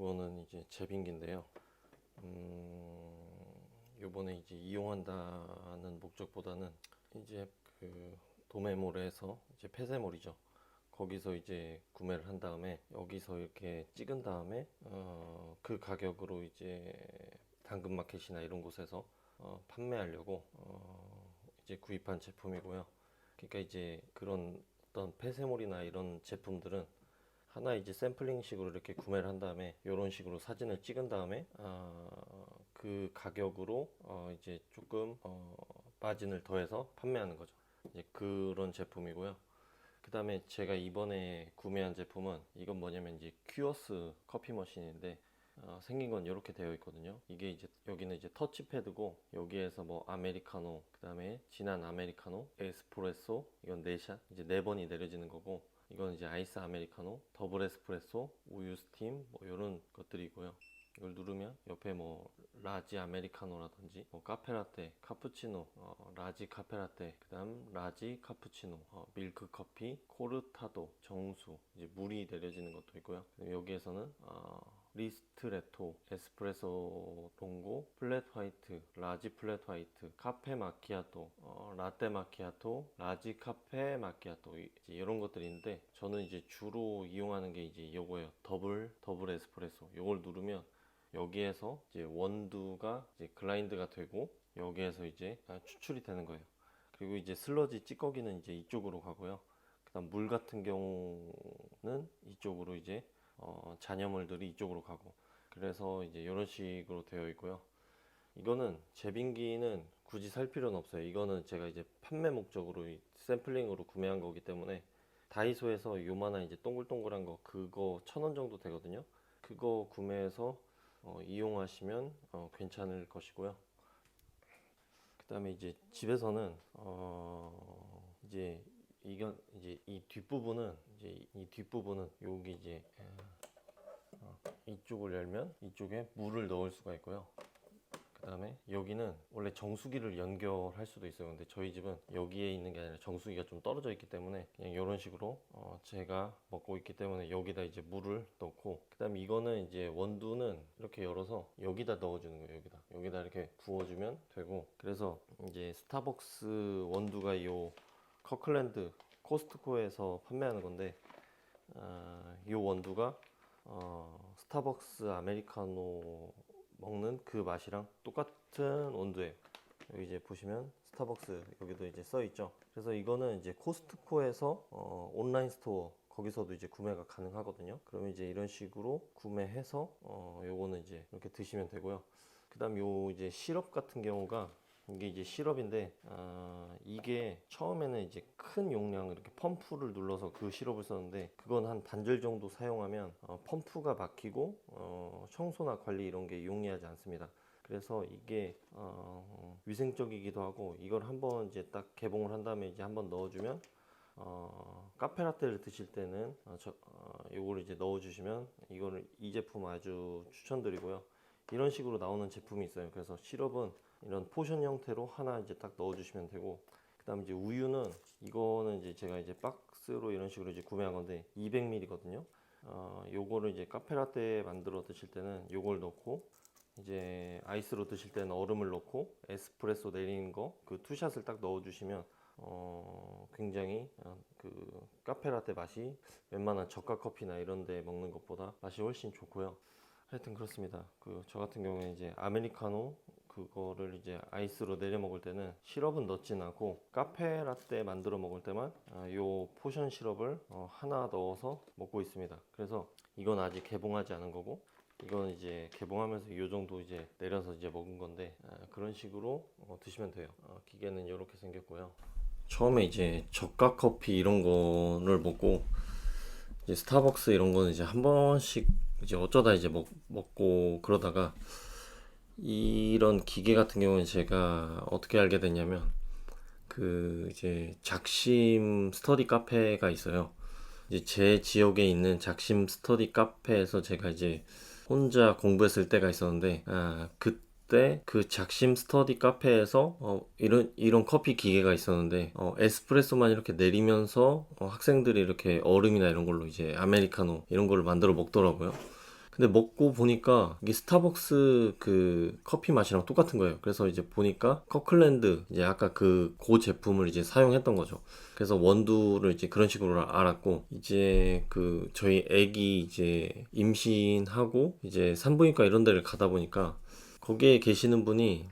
요거는 이제 제빙기인데요. 요번에 이제 이용한다는 목적보다는 이제 그 도매몰에서 이제 폐쇄몰이죠. 거기서 이제 구매를 한 다음에 여기서 이렇게 찍은 다음에 그 가격으로 이제 당근마켓이나 이런 곳에서 판매하려고 이제 구입한 제품이고요. 그러니까 이제 그런 어떤 폐쇄몰이나 이런 제품들은 하나 이제 샘플링식으로 이렇게 구매를 한 다음에 이런 식으로 사진을 찍은 다음에 그 가격으로 이제 조금 마진을 더해서 판매하는 거죠. 이제 그런 제품이고요. 그 다음에 제가 이번에 구매한 제품은 이건 뭐냐면 이제 큐어스 커피 머신인데 생긴 건 이렇게 되어 있거든요. 이게 이제 여기는 이제 터치패드고 여기에서 뭐 아메리카노, 그 다음에 진한 아메리카노, 에스프레소, 이건 4샷 이제 4번이 내려지는 거고, 이건 이제 아이스 아메리카노, 더블 에스프레소, 우유 스팀 뭐 이런 것들이고요. 이걸 누르면 옆에 뭐 라지 아메리카노라든지 뭐 카페라떼, 카푸치노, 라지 카페라떼, 그다음 라지 카푸치노, 밀크 커피, 코르타도, 정수, 이제 물이 내려지는 것도 있고요. 여기에서는 리스트레토, 에스프레소 롱고, 플랫 화이트, 라지 플랫 화이트, 카페 마키아토, 라떼 마키아토, 라지 카페 마키아토, 이제 이런 것들인데 저는 이제 주로 이용하는 게 이제 요거예요. 더블 에스프레소. 요걸 누르면 여기에서 이제 원두가 이제 글라인드가 되고 여기에서 이제 추출이 되는 거예요. 그리고 이제 슬러지 찌꺼기는 이제 이쪽으로 가고요. 그다음 물 같은 경우는 이쪽으로 이제 잔여물들이 이쪽으로 가고, 그래서 이제 이런 식으로 되어 있고요. 이거는 제빙기는 굳이 살 필요는 없어요. 이거는 제가 이제 판매 목적으로 샘플링으로 구매한 거기 때문에 다이소에서 요만한 이제 동글동글한 거 그거 1,000원 정도 되거든요. 그거 구매해서 이용하시면 괜찮을 것이고요. 그 다음에 이제 집에서는 이제 이건 이제 이 뒷부분은 여기 이제 이쪽을 열면 이쪽에 물을 넣을 수가 있고요. 그 다음에 여기는 원래 정수기를 연결할 수도 있어요. 근데 저희 집은 여기에 있는 게 아니라 정수기가 좀 떨어져 있기 때문에 그냥 이런 식으로 제가 먹고 있기 때문에 여기다 이제 물을 넣고, 그 다음에 이거는 이제 원두는 이렇게 열어서 여기다 넣어주는 거예요. 여기다 이렇게 부어주면 되고, 그래서 이제 스타벅스 원두가 이 커클랜드 코스트코에서 판매하는 건데 이 원두가 스타벅스 아메리카노 먹는 그 맛이랑 똑같은 온도예요. 여기 이제 보시면 스타벅스 여기도 이제 써 있죠. 그래서 이거는 이제 코스트코에서 온라인 스토어 거기서도 이제 구매가 가능하거든요. 그러면 이제 이런 식으로 구매해서 요거는 이제 이렇게 드시면 되고요. 그다음 요 이제 시럽 같은 경우가 이게 이제 시럽인데 이게 처음에는 이제 큰 용량 이렇게 펌프를 눌러서 그 시럽을 썼는데 그건 한 반절 정도 사용하면 펌프가 막히고 청소나 관리 이런 게 용이하지 않습니다. 그래서 이게 위생적이기도 하고, 이걸 한번 이제 딱 개봉을 한 다음에 이제 한번 넣어주면 카페라떼를 드실 때는 요거를 이제 넣어주시면 이거를 이 제품 아주 추천드리고요. 이런 식으로 나오는 제품이 있어요. 그래서 시럽은 이런 포션 형태로 하나 이제 딱 넣어주시면 되고, 그다음 이제 우유는 이거는 이제 제가 이제 박스로 이런 식으로 이제 구매한 건데 200ml거든요. 요거를 이제 카페라떼 만들어 드실 때는 요걸 넣고, 이제 아이스로 드실 때는 얼음을 넣고 에스프레소 내리는 거 그 투샷을 딱 넣어주시면 굉장히 그 카페라떼 맛이 웬만한 저가 커피나 이런 데 먹는 것보다 맛이 훨씬 좋고요. 하여튼 그렇습니다. 그 저 같은 경우에 이제 아메리카노 그거를 이제 아이스로 내려 먹을 때는 시럽은 넣진 않고 카페라떼 만들어 먹을 때만 요 포션 시럽을 하나 넣어서 먹고 있습니다. 그래서 이건 아직 개봉하지 않은 거고, 이건 이제 개봉하면서 이 정도 이제 내려서 이제 먹은 건데 그런 식으로 드시면 돼요. 기계는 이렇게 생겼고요. 처음에 이제 저가 커피 이런 거를 먹고 이제 스타벅스 이런 거는 이제 한 번씩 이제 어쩌다 이제 먹고 그러다가 이런 기계 같은 경우는 제가 어떻게 알게 됐냐면 그 이제 작심 스터디 카페가 있어요. 이제 제 지역에 있는 작심 스터디 카페에서 제가 이제 혼자 공부했을 때가 있었는데 그때 그 작심 스터디 카페에서 이런 커피 기계가 있었는데 에스프레소만 이렇게 내리면서 학생들이 이렇게 얼음이나 이런 걸로 이제 아메리카노 이런 걸로 만들어 먹더라고요. 근데 먹고 보니까 이게 스타벅스 그 커피 맛이랑 똑같은 거예요. 그래서 이제 보니까 커클랜드 이제 아까 그 제품을 이제 사용했던 거죠. 그래서 원두를 이제 그런 식으로 알았고, 이제 그 저희 애기 이제 임신하고 이제 산부인과 이런 데를 가다 보니까 거기에 계시는 분이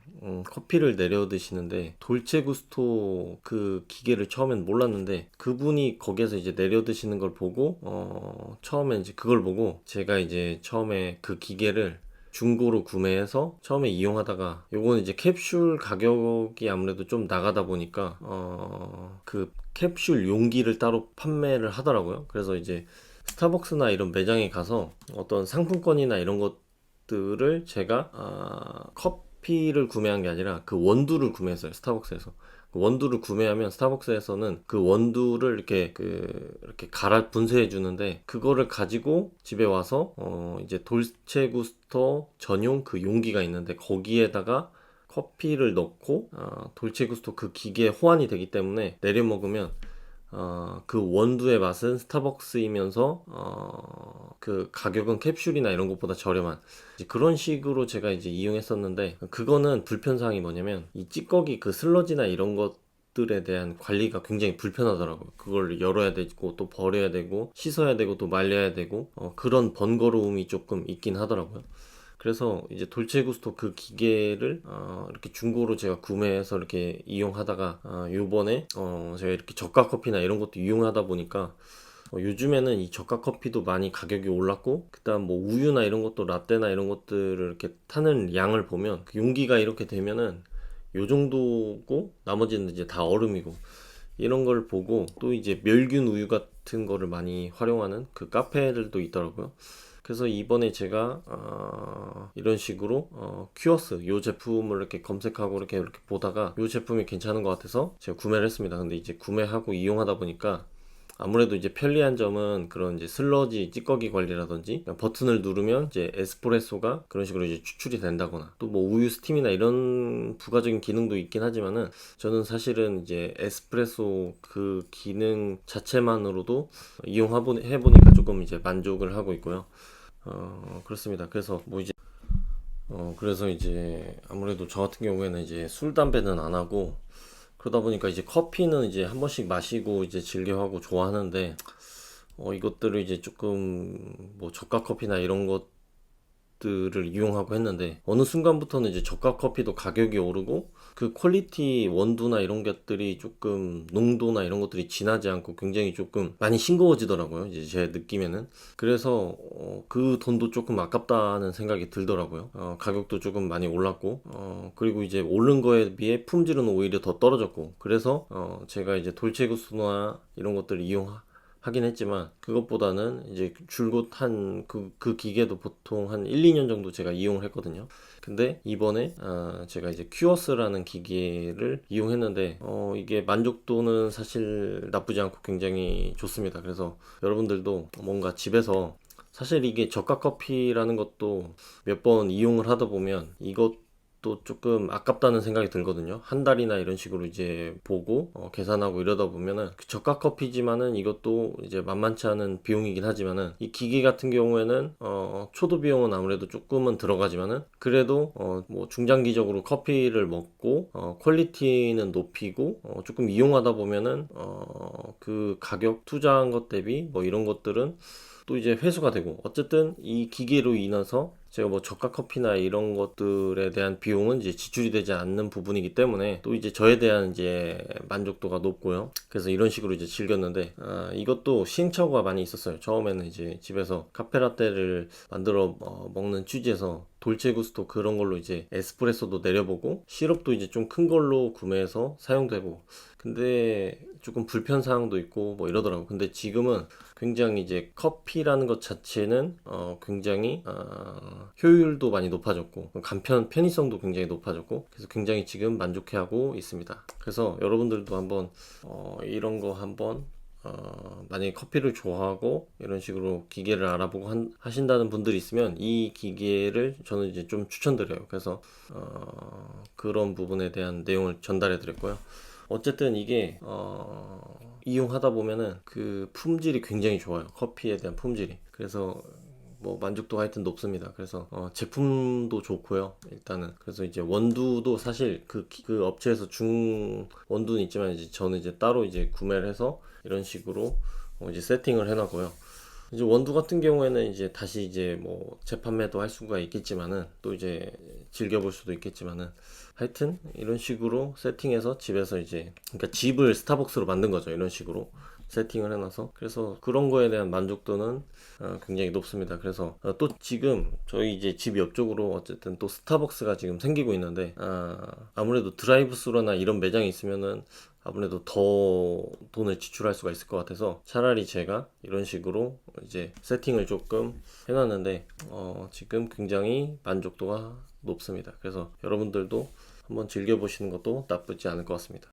커피를 내려 드시는데 돌체 구스토 그 기계를 처음엔 몰랐는데, 그분이 거기에서 이제 내려 드시는 걸 보고 처음에 이제 그걸 보고 제가 이제 처음에 그 기계를 중고로 구매해서 처음에 이용하다가, 요거는 이제 캡슐 가격이 아무래도 좀 나가다 보니까 그 캡슐 용기를 따로 판매를 하더라고요. 그래서 이제 스타벅스나 이런 매장에 가서 어떤 상품권이나 이런 것들을 제가 커피를 구매한 게 아니라 그 원두를 구매했어요. 스타벅스에서. 그 원두를 구매하면 스타벅스에서는 그 원두를 이렇게 갈아 분쇄해 주는데, 그거를 가지고 집에 와서 이제 돌체 구스토 전용 그 용기가 있는데 거기에다가 커피를 넣고 돌체 구스토 그 기계에 호환이 되기 때문에 내려 먹으면 그 원두의 맛은 스타벅스이면서 그 가격은 캡슐이나 이런 것보다 저렴한, 이제 그런 식으로 제가 이제 이용했었는데, 그거는 불편사항이 뭐냐면 이 찌꺼기 그 슬러지나 이런 것들에 대한 관리가 굉장히 불편하더라고요. 그걸 열어야 되고 또 버려야 되고 씻어야 되고 또 말려야 되고 그런 번거로움이 조금 있긴 하더라고요. 그래서 이제 돌체구스토 그 기계를 이렇게 중고로 제가 구매해서 이렇게 이용하다가 요번에 제가 이렇게 저가 커피나 이런 것도 이용하다 보니까 요즘에는 이 저가 커피도 많이 가격이 올랐고, 그다음 뭐 우유나 이런 것도 라떼나 이런 것들을 이렇게 타는 양을 보면 그 용기가 이렇게 되면은 요 정도고 나머지는 이제 다 얼음이고, 이런 걸 보고 또 이제 멸균 우유 같은 거를 많이 활용하는 그 카페들도 있더라고요. 그래서 이번에 제가 이런 식으로 큐어스 요 제품을 이렇게 검색하고 이렇게 보다가 요 제품이 괜찮은 것 같아서 제가 구매를 했습니다. 근데 이제 구매하고 이용하다 보니까 아무래도 이제 편리한 점은 그런 이제 슬러지 찌꺼기 관리라든지, 버튼을 누르면 이제 에스프레소가 그런 식으로 이제 추출이 된다거나, 또 뭐 우유 스팀이나 이런 부가적인 기능도 있긴 하지만은, 저는 사실은 이제 에스프레소 그 기능 자체만으로도 해보니까 조금 이제 만족을 하고 있고요. 그렇습니다. 그래서 이제 아무래도 저 같은 경우에는 이제 술, 담배는 안 하고, 그러다 보니까 이제 커피는 이제 한 번씩 마시고 이제 즐겨하고 좋아하는데, 이것들을 이제 조금 뭐 저가 커피나 이런 것들을 이용하고 했는데, 어느 순간부터는 이제 저가 커피도 가격이 오르고 그 퀄리티 원두나 이런 것들이 조금 농도나 이런 것들이 진하지 않고 굉장히 조금 많이 싱거워지더라고요. 이제 제 느낌에는. 그래서 그 돈도 조금 아깝다는 생각이 들더라고요. 가격도 조금 많이 올랐고, 그리고 이제 오른 거에 비해 품질은 오히려 더 떨어졌고, 그래서 제가 이제 돌체구스나 이런 것들을 하긴 했지만, 그것보다는 이제 줄곧 그 기계도 보통 한 1, 2년 정도 제가 이용을 했거든요. 근데 이번에 제가 이제 큐어스라는 기계를 이용했는데 이게 만족도는 사실 나쁘지 않고 굉장히 좋습니다. 그래서 여러분들도 뭔가 집에서, 사실 이게 저가 커피라는 것도 몇 번 이용을 하다 보면 이것도 조금 아깝다는 생각이 들거든요. 한 달이나 이런 식으로 이제 보고 계산하고 이러다 보면은 그 저가 커피지만은 이것도 이제 만만치 않은 비용이긴 하지만은, 이 기계 같은 경우에는 초도 비용은 아무래도 조금은 들어가지만은 그래도 뭐 중장기적으로 커피를 먹고 퀄리티는 높이고 조금 이용하다 보면은 그 가격 투자한 것 대비 뭐 이런 것들은 또 이제 회수가 되고, 어쨌든 이 기계로 인해서 제가 뭐 저가 커피나 이런 것들에 대한 비용은 이제 지출이 되지 않는 부분이기 때문에 또 이제 저에 대한 이제 만족도가 높고요. 그래서 이런 식으로 이제 즐겼는데, 이것도 시행착오가 많이 있었어요. 처음에는 이제 집에서 카페라떼를 만들어 먹는 취지에서 돌체구스토 그런 걸로 이제 에스프레소도 내려보고 시럽도 이제 좀 큰 걸로 구매해서 사용되고, 근데 조금 불편사항도 있고 뭐 이러더라고. 근데 지금은 굉장히 이제 커피라는 것 자체는 굉장히 효율도 많이 높아졌고 편의성도 굉장히 높아졌고, 그래서 굉장히 지금 만족해하고 있습니다. 그래서 여러분들도 한번 이런 거 한번 만약에 커피를 좋아하고 이런 식으로 기계를 알아보고 하신다는 분들이 있으면 이 기계를 저는 이제 좀 추천드려요. 그래서 그런 부분에 대한 내용을 전달해 드렸고요. 어쨌든 이게 이용하다 보면은 그 품질이 굉장히 좋아요. 커피에 대한 품질이. 그래서 뭐 만족도가 하여튼 높습니다. 그래서 제품도 좋고요. 일단은 그래서 이제 원두도 사실 그 업체에서 중 원두는 있지만 이제 저는 이제 따로 이제 구매를 해서 이런 식으로 이제 세팅을 해놨고요. 이제 원두 같은 경우에는 이제 다시 이제 뭐 재판매도 할 수가 있겠지만은 또 이제 즐겨볼 수도 있겠지만은 하여튼 이런 식으로 세팅해서 집에서 이제 그러니까 집을 스타벅스로 만든 거죠. 이런 식으로 세팅을 해놔서 그래서 그런 거에 대한 만족도는 굉장히 높습니다. 그래서 또 지금 저희 이제 집 옆쪽으로 어쨌든 또 스타벅스가 지금 생기고 있는데 아무래도 드라이브 스루나 이런 매장이 있으면은 아무래도 더 돈을 지출할 수가 있을 것 같아서 차라리 제가 이런 식으로 이제 세팅을 조금 해놨는데 지금 굉장히 만족도가 높습니다. 그래서 여러분들도 한번 즐겨보시는 것도 나쁘지 않을 것 같습니다.